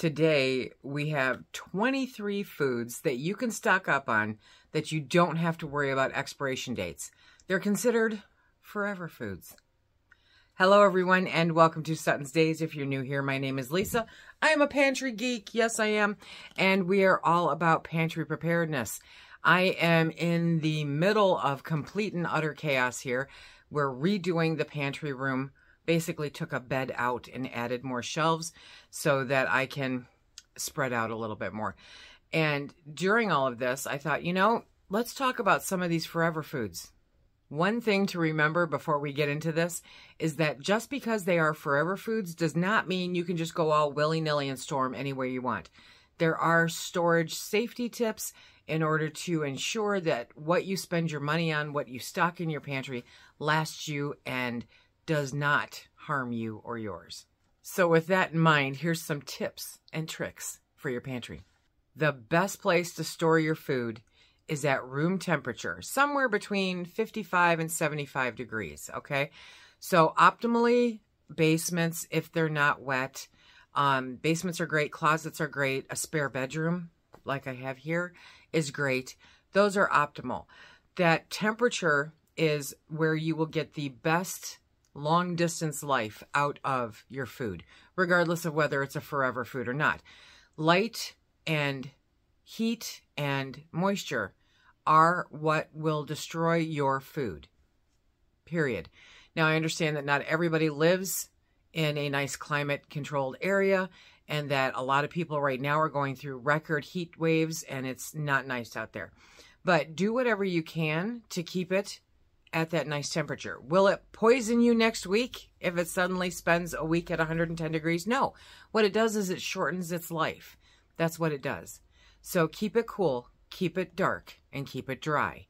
Today, we have 23 foods that you can stock up on that you don't have to worry about expiration dates. They're considered forever foods. Hello, everyone, and welcome to SuttonsDaze. If you're new here, my name is Lisa. I am a pantry geek. Yes, I am. And we are all about pantry preparedness. I am in the middle of complete and utter chaos here. We're redoing the pantry room. Basically took a bed out and added more shelves so that I can spread out a little bit more. And during all of this, I thought, let's talk about some of these forever foods. One thing to remember before we get into this is that just because they are forever foods does not mean you can just go all willy-nilly and store them any way you want. There are storage safety tips in order to ensure that what you spend your money on, what you stock in your pantry, lasts you and does not harm you or yours. So with that in mind, here's some tips and tricks for your pantry. The best place to store your food is at room temperature, somewhere between 55 and 75 degrees, okay? So optimally, basements, if they're not wet, basements are great, closets are great, a spare bedroom, like I have here, is great. Those are optimal. That temperature is where you will get the best long distance life out of your food, regardless of whether it's a forever food or not. Light and heat and moisture are what will destroy your food, period. Now, I understand that not everybody lives in a nice climate controlled area and that a lot of people right now are going through record heat waves and it's not nice out there. But do whatever you can to keep it at that nice temperature. Will it poison you next week if it suddenly spends a week at 110 degrees? No. What it does is it shortens its life. That's what it does. So keep it cool, keep it dark, and keep it dry.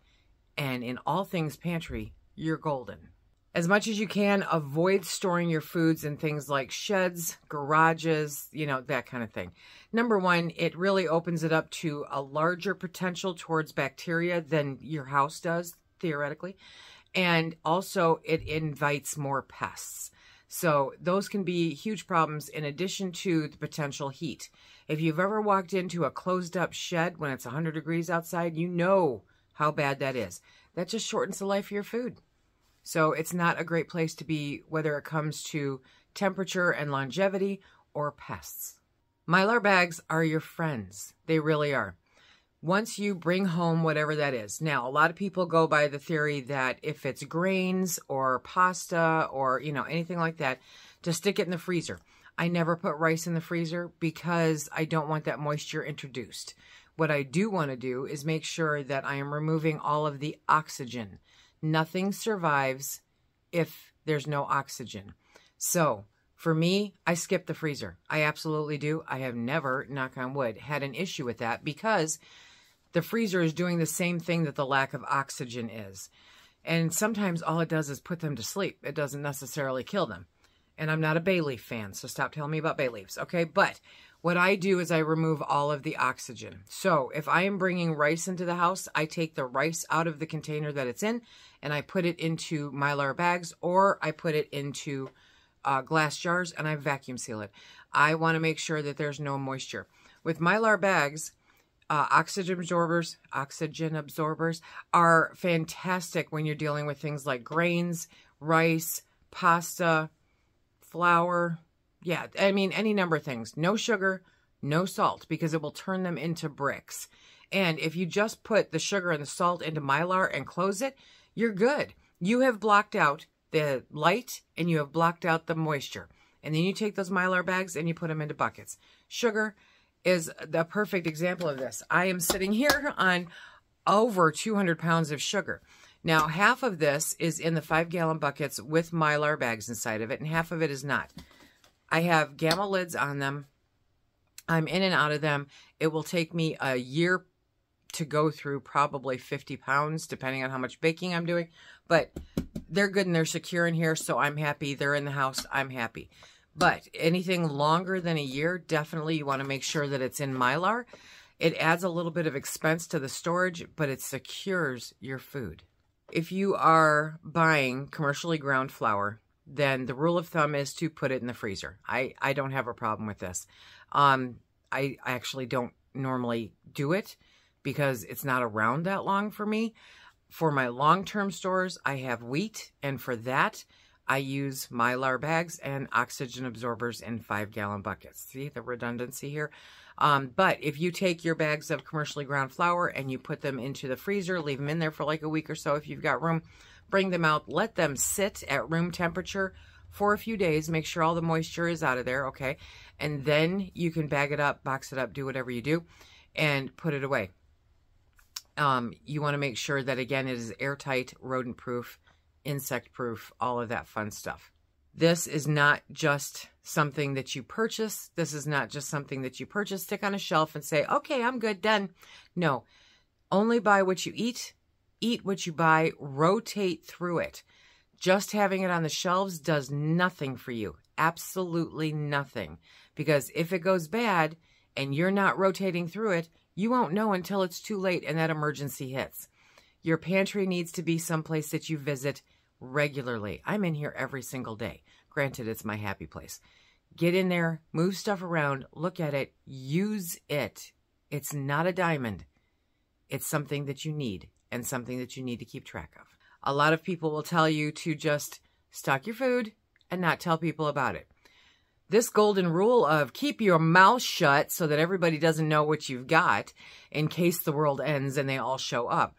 And in all things pantry, you're golden. As much as you can, avoid storing your foods in things like sheds, garages, that kind of thing. Number one, it really opens it up to a larger potential towards bacteria than your house does, theoretically. And also it invites more pests. So those can be huge problems in addition to the potential heat. If you've ever walked into a closed up shed when it's 100 degrees outside, you know how bad that is. That just shortens the life of your food. So it's not a great place to be, whether it comes to temperature and longevity or pests. Mylar bags are your friends. They really are. Once you bring home whatever that is. Now, a lot of people go by the theory that if it's grains or pasta or, anything like that, to stick it in the freezer. I never put rice in the freezer because I don't want that moisture introduced. What I do want to do is make sure that I am removing all of the oxygen. Nothing survives if there's no oxygen. So, for me, I skip the freezer. I absolutely do. I have never, knock on wood, had an issue with that because the freezer is doing the same thing that the lack of oxygen is. And sometimes all it does is put them to sleep. It doesn't necessarily kill them. And I'm not a bay leaf fan, so stop telling me about bay leaves, okay? But what I do is I remove all of the oxygen. So if I am bringing rice into the house, I take the rice out of the container that it's in, and I put it into Mylar bags, or I put it into glass jars, and I vacuum seal it. I want to make sure that there's no moisture. With Mylar bags, oxygen absorbers are fantastic when you're dealing with things like grains, rice, pasta, flour. Yeah, I mean, any number of things. No sugar, no salt, because it will turn them into bricks. And if you just put the sugar and the salt into Mylar and close it, you're good. You have blocked out the light and you have blocked out the moisture. And then you take those Mylar bags and you put them into buckets. Sugar is the perfect example of this. I am sitting here on over 200 pounds of sugar. Now, half of this is in the 5-gallon buckets with Mylar bags inside of it, and half of it is not. I have gamma lids on them. I'm in and out of them. It will take me a year to go through probably 50 pounds, depending on how much baking I'm doing. But they're good and they're secure in here, so I'm happy. They're in the house. I'm happy. But anything longer than a year, definitely you want to make sure that it's in Mylar. It adds a little bit of expense to the storage, but it secures your food. If you are buying commercially ground flour, then the rule of thumb is to put it in the freezer. I don't have a problem with this. I actually don't normally do it because it's not around that long for me. For my long-term stores, I have wheat, and for that, I use Mylar bags and oxygen absorbers in 5-gallon buckets. See the redundancy here? But if you take your bags of commercially ground flour and you put them into the freezer, leave them in there for like a week or so if you've got room, bring them out, let them sit at room temperature for a few days, make sure all the moisture is out of there, okay? And then you can bag it up, box it up, do whatever you do, and put it away. You want to make sure that, again, it is airtight, rodent-proof, insect-proof, all of that fun stuff. This is not just something that you purchase. This is not just something that you purchase, stick on a shelf and say, okay, I'm good, done. No, only buy what you eat what you buy, rotate through it. Just having it on the shelves does nothing for you. Absolutely nothing. Because if it goes bad and you're not rotating through it, you won't know until it's too late and that emergency hits. Your pantry needs to be someplace that you visit regularly. I'm in here every single day. Granted, it's my happy place. Get in there, move stuff around, look at it, use it. It's not a diamond. It's something that you need and something that you need to keep track of. A lot of people will tell you to just stock your food and not tell people about it. This golden rule of keep your mouth shut so that everybody doesn't know what you've got in case the world ends and they all show up.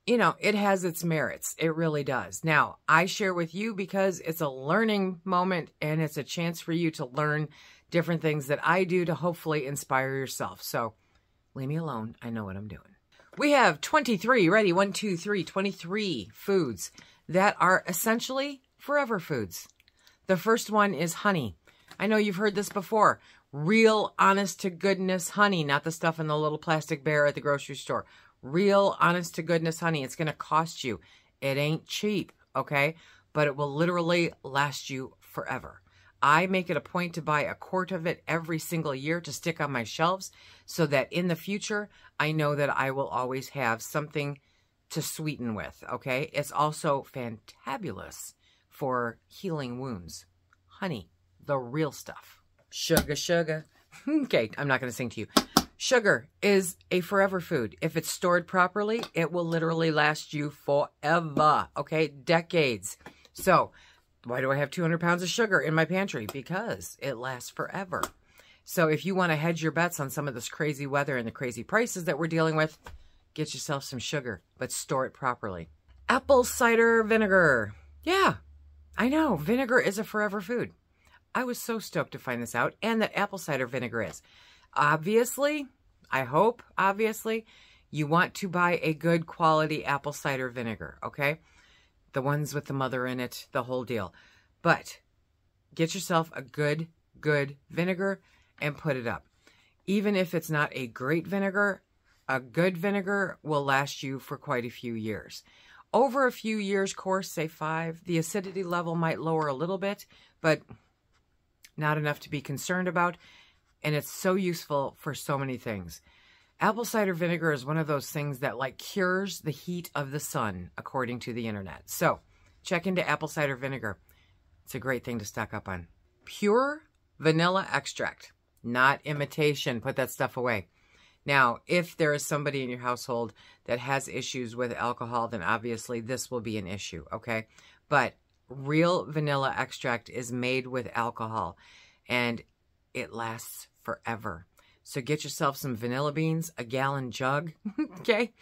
You know, it has its merits. It really does. Now, I share with you because it's a learning moment and it's a chance for you to learn different things that I do to hopefully inspire yourself. So leave me alone. I know what I'm doing. We have 23, ready, 1, 2, 3, 23 foods that are essentially forever foods. The first one is honey. I know you've heard this before. Real, honest-to-goodness honey, not the stuff in the little plastic bear at the grocery store. Real, honest-to-goodness honey. It's going to cost you. It ain't cheap, okay? But it will literally last you forever. I make it a point to buy a quart of it every single year to stick on my shelves so that in the future, I know that I will always have something to sweeten with, okay? It's also fantabulous for healing wounds. Honey, the real stuff. Sugar, sugar. Okay, I'm not going to sing to you. Sugar is a forever food. If it's stored properly, it will literally last you forever, okay? Decades. So, why do I have 200 pounds of sugar in my pantry? Because it lasts forever. So if you want to hedge your bets on some of this crazy weather and the crazy prices that we're dealing with, get yourself some sugar, but store it properly. Apple cider vinegar. Yeah, I know. Vinegar is a forever food. I was so stoked to find this out, and that apple cider vinegar is. Obviously, I hope, obviously, you want to buy a good quality apple cider vinegar, okay? The ones with the mother in it, the whole deal. But get yourself a good vinegar and put it up. Even if it's not a great vinegar, a good vinegar will last you for quite a few years. Over a few years course, say 5, the acidity level might lower a little bit, but not enough to be concerned about. And it's so useful for so many things. Apple cider vinegar is one of those things that like cures the heat of the sun, according to the internet. So check into apple cider vinegar. It's a great thing to stock up on. Pure vanilla extract, not imitation. Put that stuff away. Now, if there is somebody in your household that has issues with alcohol, then obviously this will be an issue, okay? But real vanilla extract is made with alcohol, and it lasts forever. So get yourself some vanilla beans, a gallon jug, okay?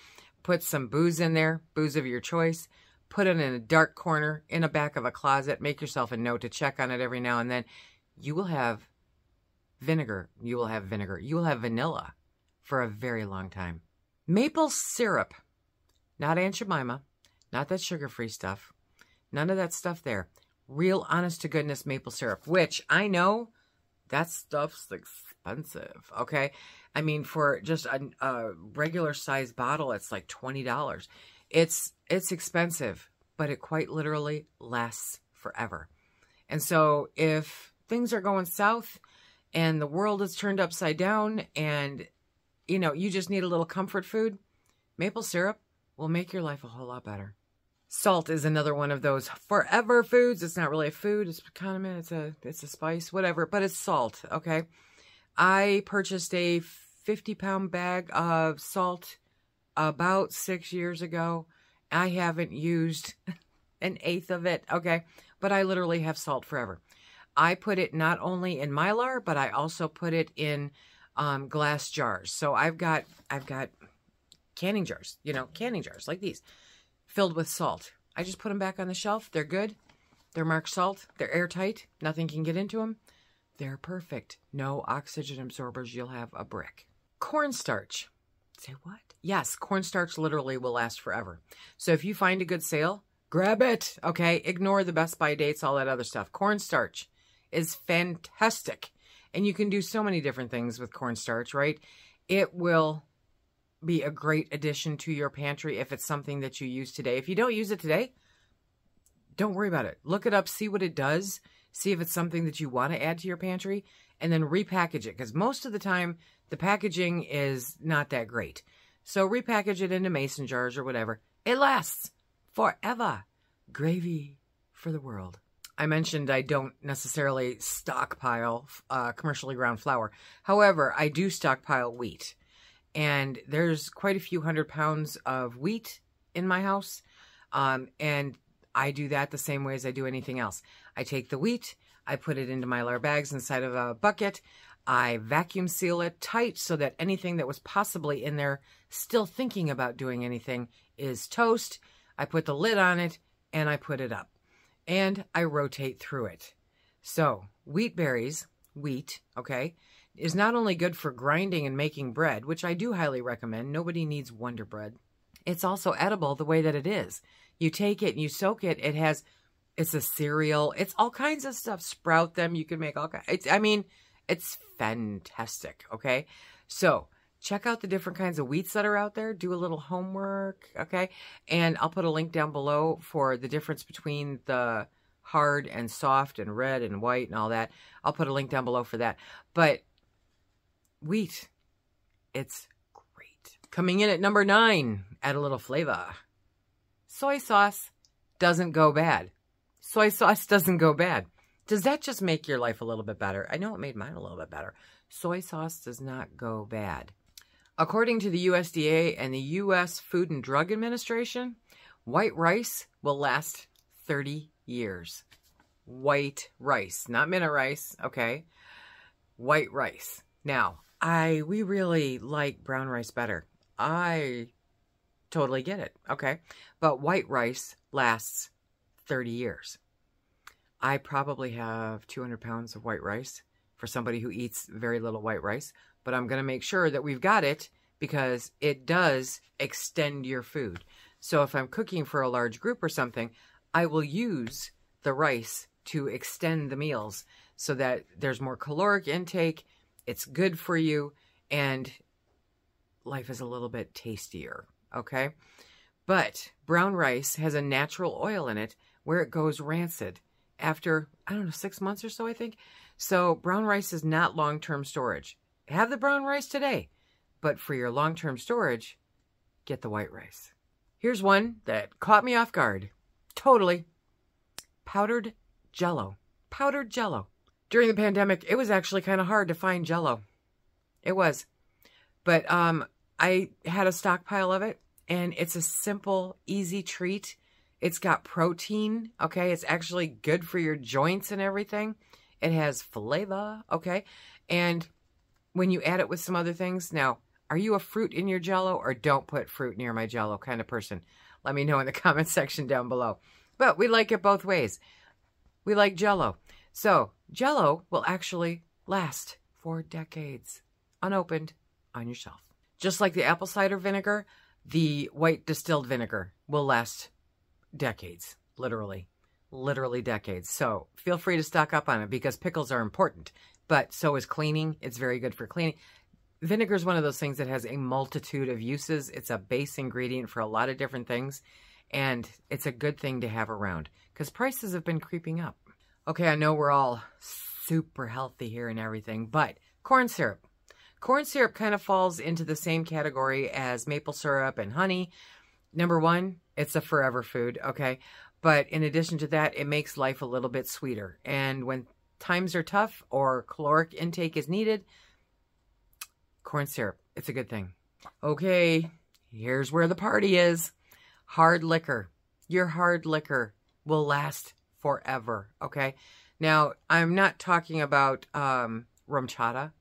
Put some booze in there, booze of your choice. Put it in a dark corner in the back of a closet. Make yourself a note to check on it every now and then. You will have vinegar. You will have vinegar. You will have vanilla for a very long time. Maple syrup. Not Aunt Jemima. Not that sugar-free stuff. None of that stuff there. Real honest-to-goodness maple syrup, which I know that stuff's expensive, okay? I mean, for just a regular-sized bottle, it's like $20. It's expensive, but it quite literally lasts forever. And so if things are going south and the world is turned upside down and, you know, you just need a little comfort food, maple syrup will make your life a whole lot better. Salt is another one of those forever foods. It's not really a food. It's a condiment. It's a spice, whatever. But it's salt, okay? I purchased a 50-pound bag of salt about 6 years ago. I haven't used an eighth of it, okay? But I literally have salt forever. I put it not only in Mylar, but I also put it in glass jars. So I've got canning jars, canning jars like these, filled with salt. I just put them back on the shelf. They're good. They're marked salt. They're airtight. Nothing can get into them. They're perfect. No oxygen absorbers. You'll have a brick. Cornstarch. Say what? Yes, cornstarch literally will last forever. So if you find a good sale, grab it. Okay, ignore the Best By dates, all that other stuff. Cornstarch is fantastic. And you can do so many different things with cornstarch, right? It will be a great addition to your pantry if it's something that you use today. If you don't use it today, don't worry about it. Look it up, see what it does, see if it's something that you want to add to your pantry, and then repackage it. Because most of the time, the packaging is not that great. So repackage it into mason jars or whatever. It lasts forever. Gravy for the world. I mentioned I don't necessarily stockpile commercially ground flour. However, I do stockpile wheat. And there's quite a few 100 pounds of wheat in my house. And I do that the same way as I do anything else. I take the wheat, I put it into Mylar bags inside of a bucket. I vacuum seal it tight so that anything that was possibly in there still thinking about doing anything is toast. I put the lid on it and I put it up. And I rotate through it. So wheat berries, wheat, okay, is not only good for grinding and making bread, which I do highly recommend. Nobody needs Wonder Bread. It's also edible the way that it is. You take it and you soak it. It's a cereal. It's all kinds of stuff. Sprout them. You can make all kinds. It's fantastic, okay? So check out the different kinds of wheats that are out there. Do a little homework, okay? And I'll put a link down below for the difference between the hard and soft and red and white and all that. I'll put a link down below for that. But wheat, it's great. Coming in at number 9, add a little flavor. Soy sauce doesn't go bad. Soy sauce doesn't go bad. Does that just make your life a little bit better? I know it made mine a little bit better. Soy sauce does not go bad. According to the USDA and the U.S. Food and Drug Administration, white rice will last 30 years. White rice, not minute rice, okay? White rice. Now, we really like brown rice better. I totally get it, okay? But white rice lasts 30 years. I probably have 200 pounds of white rice for somebody who eats very little white rice, but I'm going to make sure that we've got it because it does extend your food. So if I'm cooking for a large group or something, I will use the rice to extend the meals so that there's more caloric intake, it's good for you, and life is a little bit tastier, okay? But brown rice has a natural oil in it where it goes rancid after, 6 months or so, I think. So brown rice is not long-term storage. Have the brown rice today, but for your long-term storage, get the white rice. Here's one that caught me off guard. Totally. Powdered Jell-O. Powdered Jell-O. During the pandemic, it was actually kind of hard to find Jell-O. It was. But I had a stockpile of it, and it's a simple, easy treat. It's got protein, okay? It's actually good for your joints and everything. It has flavor, okay? And when you add it with some other things, now, are you a fruit in your Jell-O or don't put fruit near my Jell-O kind of person? Let me know in the comment section down below. But we like it both ways. We like Jell-O. So Jell-O will actually last for decades, unopened, on your shelf. Just like the apple cider vinegar, the white distilled vinegar will last decades, literally decades. So feel free to stock up on it because pickles are important, but so is cleaning. It's very good for cleaning. Vinegar is one of those things that has a multitude of uses. It's a base ingredient for a lot of different things, and it's a good thing to have around because prices have been creeping up. Okay, I know we're all super healthy here and everything, but corn syrup. Corn syrup kind of falls into the same category as maple syrup and honey. Number one, it's a forever food, okay? But in addition to that, it makes life a little bit sweeter. And when times are tough or caloric intake is needed, Corn syrup. It's a good thing. Okay, here's where the party is. Hard liquor. Your hard liquor will last forever, okay? Now, I'm not talking about rum chata,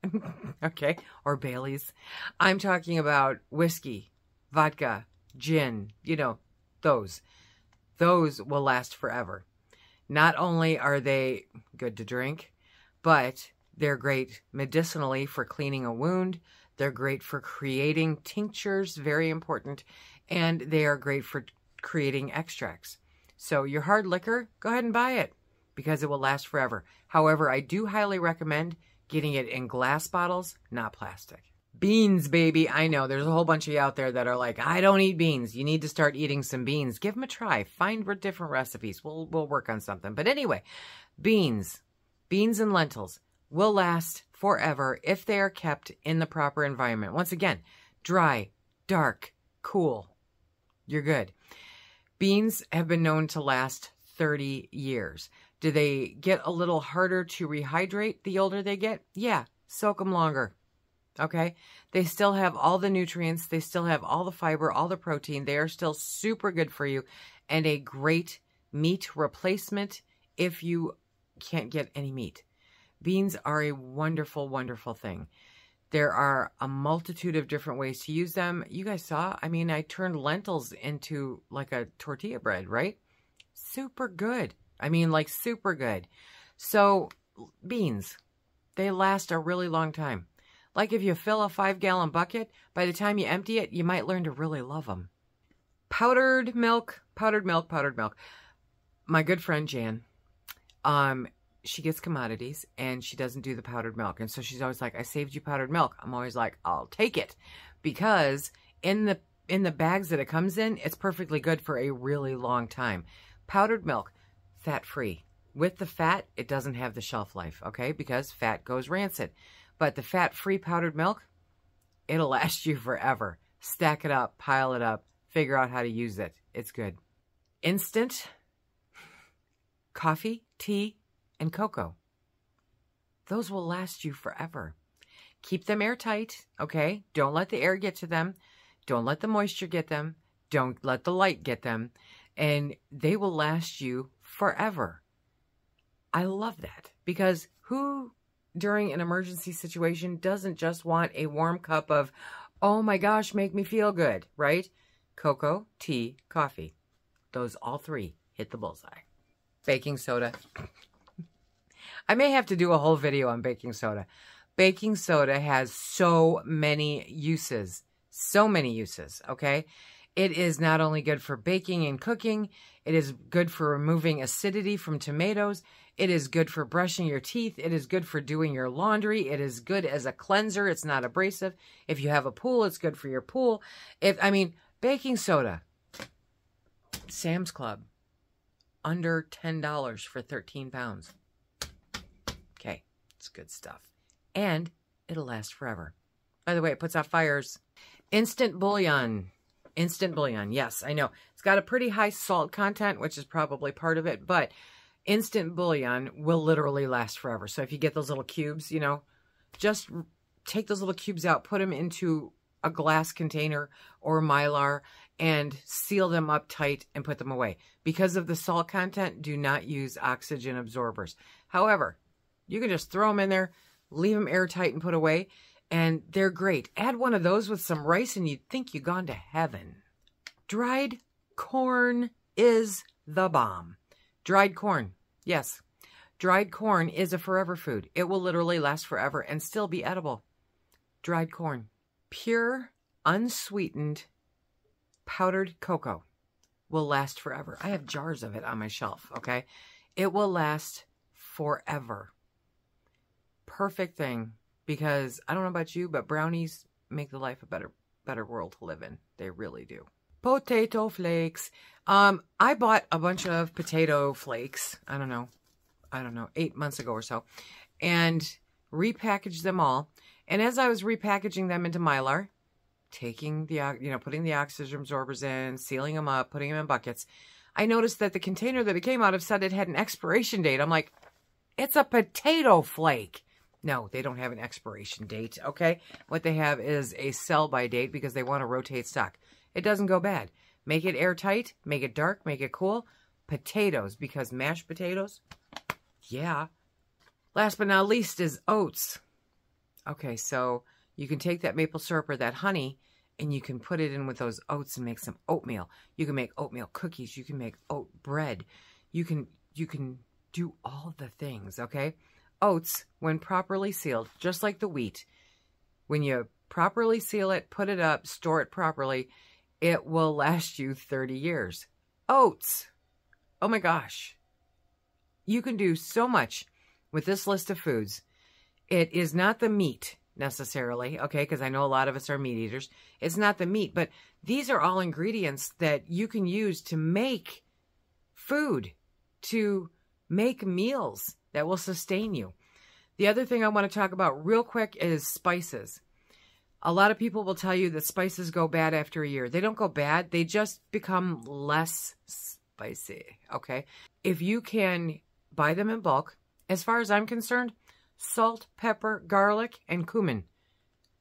okay, or Bailey's. I'm talking about whiskey, vodka, gin, you know, those. Those will last forever. Not only are they good to drink, but they're great medicinally for cleaning a wound. They're great for creating tinctures, very important, and they are great for creating extracts. So your hard liquor, go ahead and buy it because it will last forever. However, I do highly recommend getting it in glass bottles, not plastic. Beans, baby. I know there's a whole bunch of you out there that are like, I don't eat beans. You need to start eating some beans. Give them a try. Find different recipes. We'll work on something. But anyway, beans and lentils will last forever if they are kept in the proper environment. Once again, dry, dark, cool. You're good. Beans have been known to last 30 years. Do they get a little harder to rehydrate the older they get? Yeah, soak them longer. Okay? They still have all the nutrients. They still have all the fiber, all the protein. They are still super good for you and a great meat replacement if you can't get any meat. Beans are a wonderful, wonderful thing. There are a multitude of different ways to use them. You guys saw, I mean, I turned lentils into like a tortilla bread, right? Super good. I mean, like super good. So beans, they last a really long time. Like if you fill a 5-gallon bucket, by the time you empty it, you might learn to really love them. Powdered milk. My good friend Jan, she gets commodities and she doesn't do the powdered milk. And so she's always like, I saved you powdered milk. I'm always like, I'll take it. Because in the bags that it comes in, it's perfectly good for a really long time. Powdered milk, fat-free. With the fat, it doesn't have the shelf life, okay? Because fat goes rancid. But the fat-free powdered milk, it'll last you forever. Stack it up, pile it up, figure out how to use it. It's good. Instant coffee, tea, and cocoa. Those will last you forever. Keep them airtight, okay? Don't let the air get to them. Don't let the moisture get them. Don't let the light get them. And they will last you forever. I love that because who during an emergency situation doesn't just want a warm cup of, oh my gosh, make me feel good, right? Cocoa, tea, coffee. Those all three hit the bullseye. Baking soda. I may have to do a whole video on baking soda. Baking soda has so many uses. So many uses, okay? It is not only good for baking and cooking. It is good for removing acidity from tomatoes. It is good for brushing your teeth. It is good for doing your laundry. It is good as a cleanser. It's not abrasive. If you have a pool, it's good for your pool. Baking soda. Sam's Club. Under $10 for 13 pounds. Okay, it's good stuff. And it'll last forever. By the way, it puts out fires. Instant Bullion. Instant Bullion. Yes, I know. It's got a pretty high salt content, which is probably part of it, but Instant Bullion will literally last forever. So if you get those little cubes, you know, just take those little cubes out, put them into a glass container or Mylar and seal them up tight and put them away. Because of the salt content, do not use oxygen absorbers. However, you can just throw them in there, leave them airtight and put away, and they're great. Add one of those with some rice and you'd think you'd gone to heaven. Dried corn is the bomb. Dried corn. Yes. Dried corn is a forever food. It will literally last forever and still be edible. Dried corn. Pure, unsweetened, powdered cocoa will last forever. I have jars of it on my shelf, okay? It will last forever. Perfect thing because I don't know about you, but brownies make the life a better world to live in. They really do. Potato flakes. I bought a bunch of potato flakes, I don't know, 8 months ago or so, and repackaged them all. And as I was repackaging them into Mylar, putting the oxygen absorbers in, sealing them up, putting them in buckets, I noticed that the container that it came out of said it had an expiration date. I'm like, it's a potato flake. No, they don't have an expiration date, okay? What they have is a sell-by date because they want to rotate stock. It doesn't go bad. Make it airtight, make it dark, make it cool. Potatoes, because mashed potatoes, yeah. Last but not least is oats. Okay, so you can take that maple syrup or that honey and you can put it in with those oats and make some oatmeal. You can make oatmeal cookies. You can make oat bread. You can do all the things, okay? Oats, when properly sealed, just like the wheat, when you properly seal it, put it up, store it properly, it will last you 30 years. Oats. Oh my gosh. You can do so much with this list of foods. It is not the meat necessarily, okay, because I know a lot of us are meat eaters. It's not the meat, but these are all ingredients that you can use to make food, to make meals that will sustain you. The other thing I want to talk about real quick is spices. A lot of people will tell you that spices go bad after a year. They don't go bad. They just become less spicy, okay? If you can buy them in bulk, as far as I'm concerned, salt, pepper, garlic, and cumin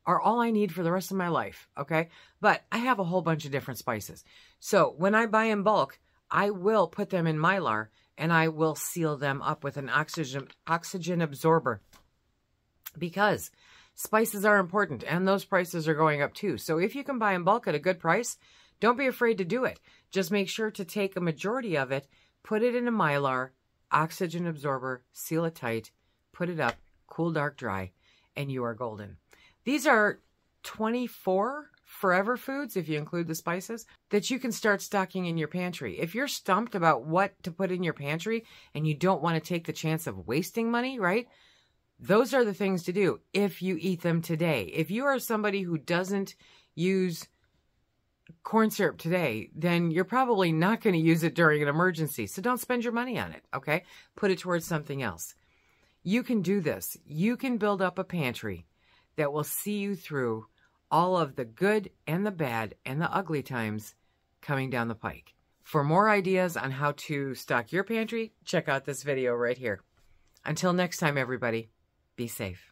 are all I need for the rest of my life, okay? But I have a whole bunch of different spices. So when I buy in bulk, I will put them in Mylar and I will seal them up with an oxygen absorber because spices are important and those prices are going up too. So if you can buy in bulk at a good price, don't be afraid to do it. Just make sure to take a majority of it, put it in a Mylar, oxygen absorber, seal it tight, put it up, cool, dark, dry, and you are golden. These are 24 forever foods, if you include the spices, that you can start stocking in your pantry. If you're stumped about what to put in your pantry and you don't want to take the chance of wasting money, right? Those are the things to do if you eat them today. If you are somebody who doesn't use corn syrup today, then you're probably not going to use it during an emergency. So don't spend your money on it, okay? Put it towards something else. You can do this. You can build up a pantry that will see you through all of the good and the bad and the ugly times coming down the pike. For more ideas on how to stock your pantry, check out this video right here. Until next time, everybody, be safe.